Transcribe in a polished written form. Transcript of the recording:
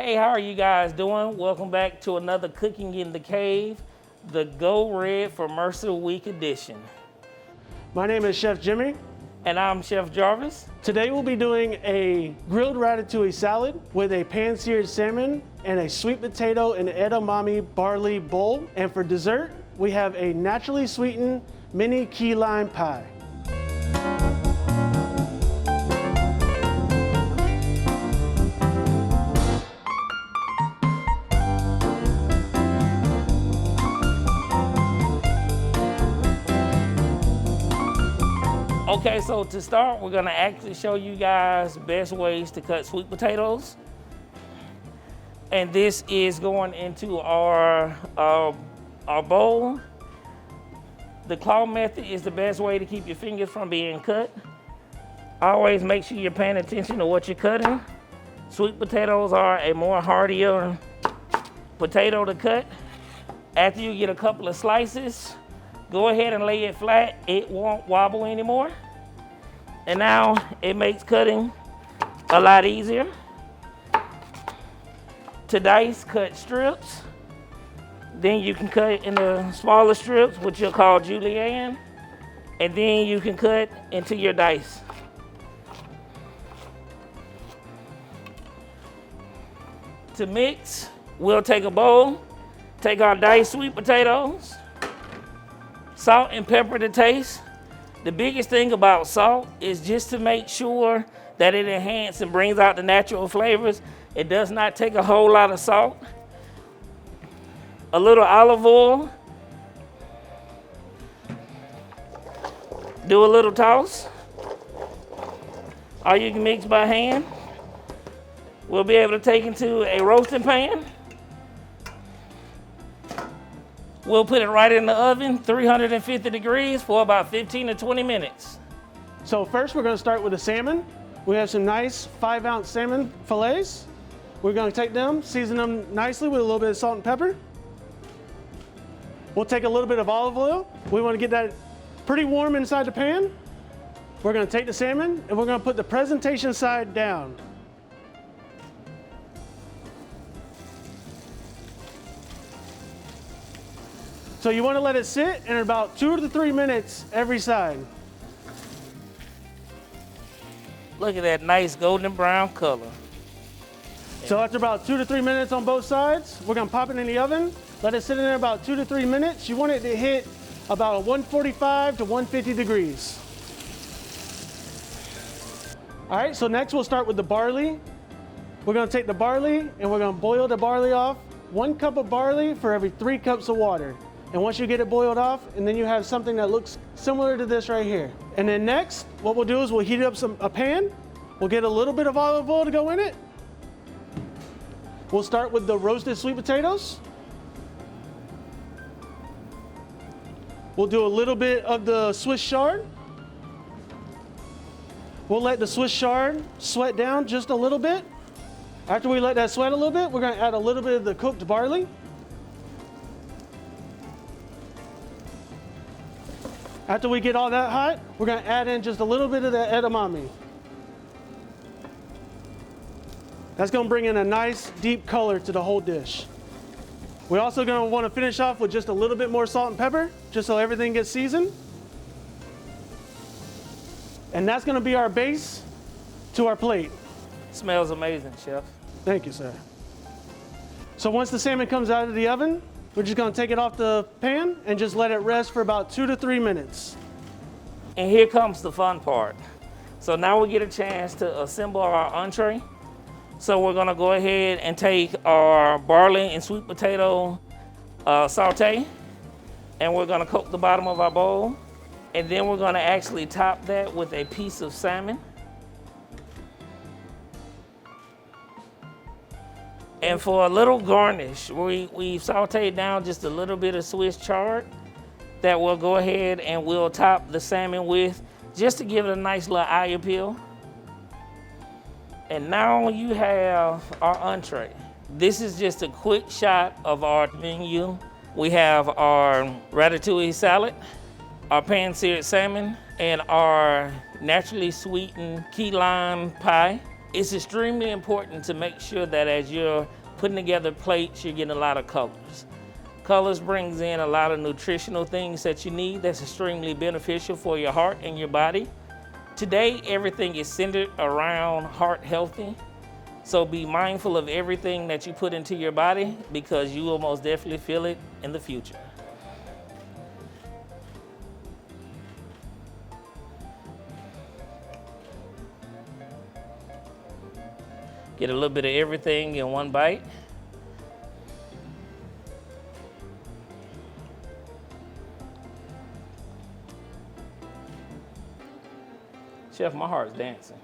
Hey, how are you guys doing? Welcome back to another Cooking in the Cave, the Go Red for Mercer Week edition. My name is Chef Jimmy. And I'm Chef Jarvis. Today we'll be doing a grilled ratatouille salad with a pan-seared salmon and a sweet potato and edamame barley bowl. And for dessert, we have a naturally sweetened mini key lime pie. Okay, so to start, we're gonna actually show you guys best ways to cut sweet potatoes. And this is going into our bowl. The claw method is the best way to keep your fingers from being cut. Always make sure you're paying attention to what you're cutting. Sweet potatoes are a more hardier potato to cut. After you get a couple of slices, go ahead and lay it flat. It won't wobble anymore. And now it makes cutting a lot easier. To dice, cut strips. Then you can cut into smaller strips, which you'll call julienne. And then you can cut into your dice. To mix, we'll take a bowl, take our diced sweet potatoes, salt and pepper to taste. The biggest thing about salt is just to make sure that it enhances and brings out the natural flavors. It does not take a whole lot of salt. A little olive oil. Do a little toss. Or you can mix by hand. We'll be able to take into a roasting pan. We'll put it right in the oven, 350 degrees for about 15 to 20 minutes. So first we're gonna start with the salmon. We have some nice 5-ounce salmon fillets. We're gonna take them, season them nicely with a little bit of salt and pepper. We'll take a little bit of olive oil. We wanna get that pretty warm inside the pan. We're gonna take the salmon and we're gonna put the presentation side down. So you want to let it sit in about 2 to 3 minutes every side. Look at that nice golden brown color. So after about 2 to 3 minutes on both sides, we're gonna pop it in the oven. Let it sit in there about 2 to 3 minutes. You want it to hit about 145 to 150 degrees. All right, so next we'll start with the barley. We're gonna take the barley and we're gonna boil the barley off. 1 cup of barley for every 3 cups of water. And once you get it boiled off, and then you have something that looks similar to this right here. And then next, what we'll do is we'll heat up a pan. We'll get a little bit of olive oil to go in it. We'll start with the roasted sweet potatoes. We'll do a little bit of the Swiss chard. We'll let the Swiss chard sweat down just a little bit. After we let that sweat a little bit, we're gonna add a little bit of the cooked barley. After we get all that hot, we're gonna add in just a little bit of the edamame. That's gonna bring in a nice deep color to the whole dish. We're also gonna wanna finish off with just a little bit more salt and pepper, just so everything gets seasoned. And that's gonna be our base to our plate. Smells amazing, Chef. Thank you, sir. So once the salmon comes out of the oven, we're just gonna take it off the pan and just let it rest for about 2 to 3 minutes. And here comes the fun part. So now we get a chance to assemble our entree. So we're gonna go ahead and take our barley and sweet potato saute, and we're gonna coat the bottom of our bowl. And then we're gonna actually top that with a piece of salmon. And for a little garnish, we've sauteed down just a little bit of Swiss chard that we'll go ahead and we'll top the salmon with, just to give it a nice little eye appeal. And now you have our entree. This is just a quick shot of our menu. We have our ratatouille salad, our pan-seared salmon, and our naturally sweetened key lime pie. It's extremely important to make sure that as you're putting together plates, you're getting a lot of colors. Colors brings in a lot of nutritional things that you need that's extremely beneficial for your heart and your body. Today, everything is centered around heart healthy. So be mindful of everything that you put into your body because you will most definitely feel it in the future. Get a little bit of everything in one bite. Chef, my heart's dancing.